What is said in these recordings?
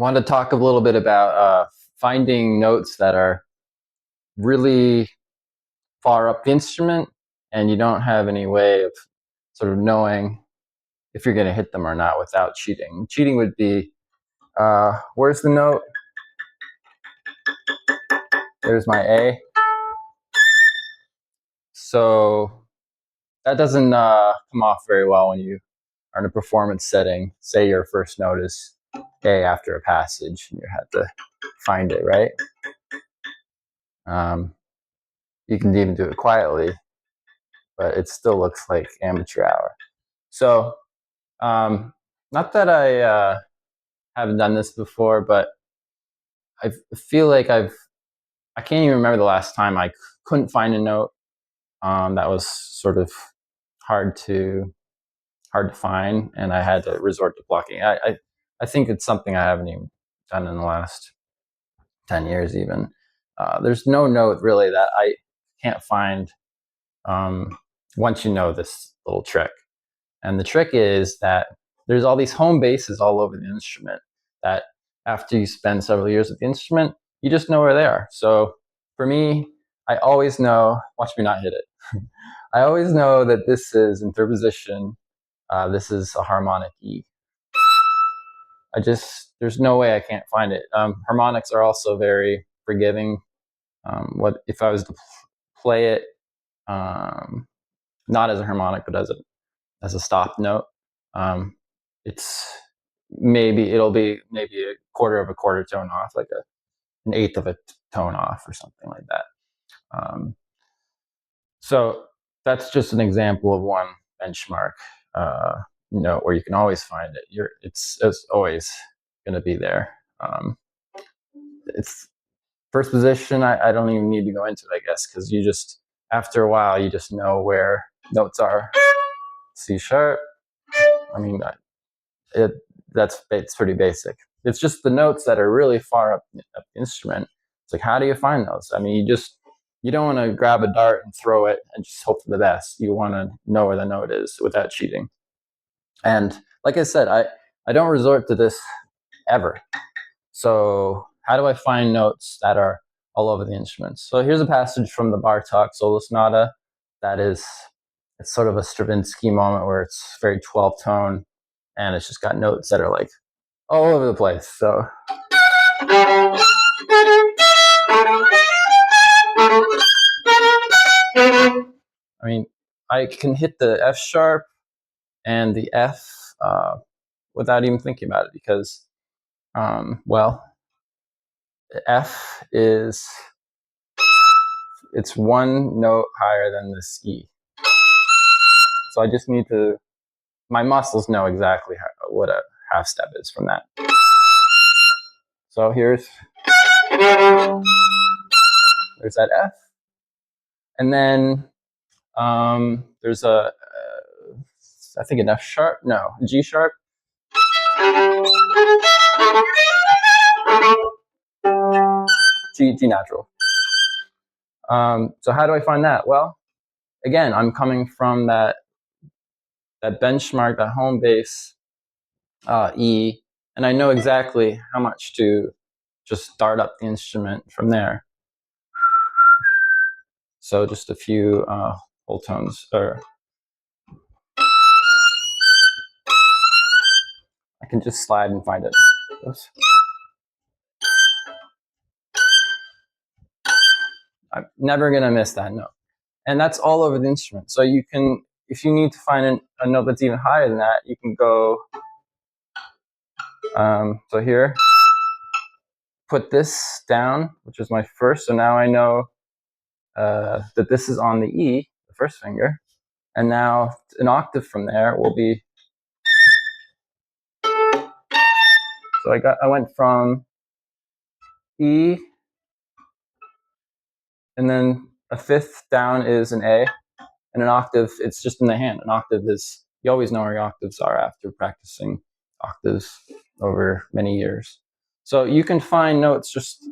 Want to talk a little bit about finding notes that are really far up the instrument and you don't have any way of sort of knowing if you're going to hit them or not without cheating. Cheating would be, where's the note? There's my A. So that doesn't come off very well when you are in a performance setting. Say your first note is A after a passage and you have to find it, right? You can even do it quietly, but it still looks like amateur hour. So, not that I haven't done this before, but I feel like I can't even remember the last time I couldn't find a note that was sort of hard to find, and I had to resort to blocking. I think it's something I haven't even done in the last 10 years even. There's no note really that I can't find once you know this little trick. And the trick is that there's all these home bases all over the instrument that after you spend several years with the instrument, you just know where they are. So for me, I always know, watch me not hit it. I always know that this is in third position. This is a harmonic E. There's no way I can't find it. Harmonics are also very forgiving. What if I was to play it, not as a harmonic, but as a stop note, it's it'll be maybe a quarter of a quarter tone off, like an eighth of a tone off or something like that. So that's just an example of one benchmark note where you can always find it. It's always going to be there. It's first position. I don't even need to go into it, I guess, because you just, after a while, you just know where notes are. C sharp. I mean, it's pretty basic. It's just the notes that are really far up the instrument. It's like, how do you find those? I mean, you don't want to grab a dart and throw it and just hope for the best. You want to know where the note is without cheating. And like I said, I don't resort to this ever. So how do I find notes that are all over the instruments? So here's a passage from the Bartók Solo Sonata it's sort of a Stravinsky moment where it's very 12 tone and it's just got notes that are like all over the place. So I mean, I can hit the F sharp and the F without even thinking about it because, well, F it's one note higher than this E. So I just need to, my muscles know exactly what a half step is from that. So there's that F. And then there's I think an F sharp, no, G sharp. G natural. So how do I find that? Well, again, I'm coming from that benchmark, that home base, E, and I know exactly how much to just start up the instrument from there. So just a few whole tones, or I can just slide and find it. Oops. I'm never gonna miss that note. And that's all over the instrument. So you can, if you need to find a note that's even higher than that, you can go, so here, put this down, which is my first. So now I know that this is on the E, the first finger. And now an octave from there will be, so I went from E, and then a fifth down is an A, and an octave, it's just in the hand. An octave is, you always know where your octaves are after practicing octaves over many years. So you can find notes just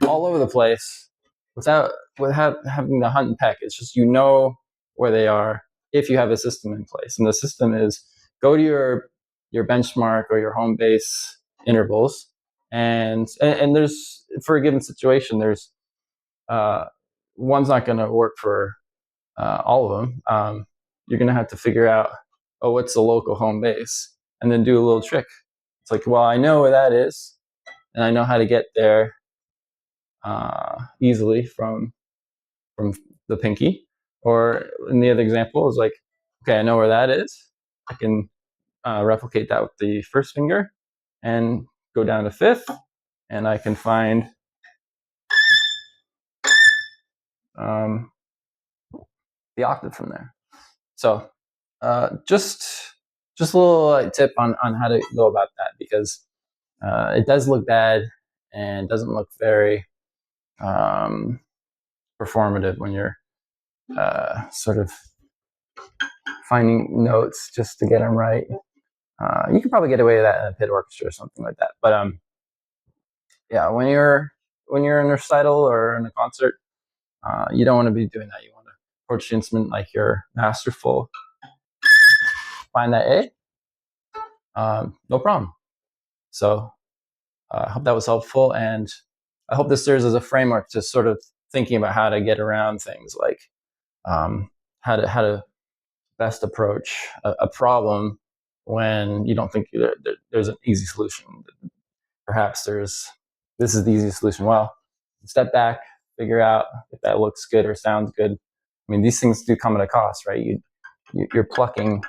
all over the place without having to hunt and peck. It's just, you know where they are if you have a system in place. And the system is, go to your benchmark or your home base intervals and there's, for a given situation, there's one's not going to work for all of them. You're going to have to figure out, oh, what's the local home base, and then do a little trick. It's like, well, I know where that is, and I know how to get there easily from the pinky. Or in the other example is like, okay, I know where that is. I can replicate that with the first finger and go down to fifth, and I can find the octave from there. So just a little tip on how to go about that, because it does look bad and doesn't look very performative when you're sort of finding notes just to get them right. You can probably get away with that in a pit orchestra or something like that. But yeah, when you're in a recital or in a concert, you don't want to be doing that. You want to approach the instrument like you're masterful. Find that A, no problem. So I hope that was helpful, and I hope this serves as a framework to sort of thinking about how to get around things like how to best approach a problem when you don't think there's an easy solution. Perhaps this is the easiest solution. Well, step back, figure out if that looks good or sounds good. I mean, these things do come at a cost, right? You're plucking,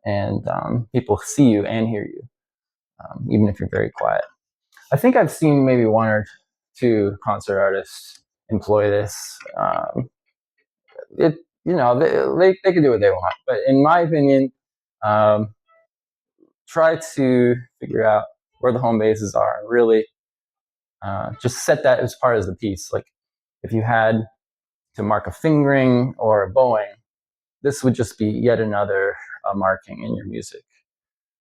and people see you and hear you, even if you're very quiet. I think I've seen maybe one or two concert artists employ this. It they can do what they want, but in my opinion, try to figure out where the home bases are. Really, just set that as part of the piece. Like if you had to mark a fingering or a bowing, this would just be yet another marking in your music.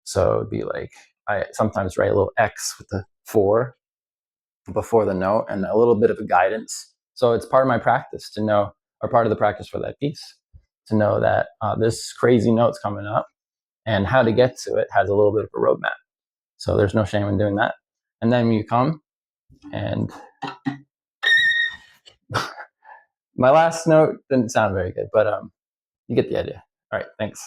So it'd be like, I sometimes write a little X with the 4 before the note and a little bit of a guidance. So it's part of my practice to know, or part of the practice for that piece, to know that this crazy note's coming up, and how to get to it has a little bit of a roadmap. So there's no shame in doing that. And then you come, and my last note didn't sound very good, but you get the idea. All right, thanks.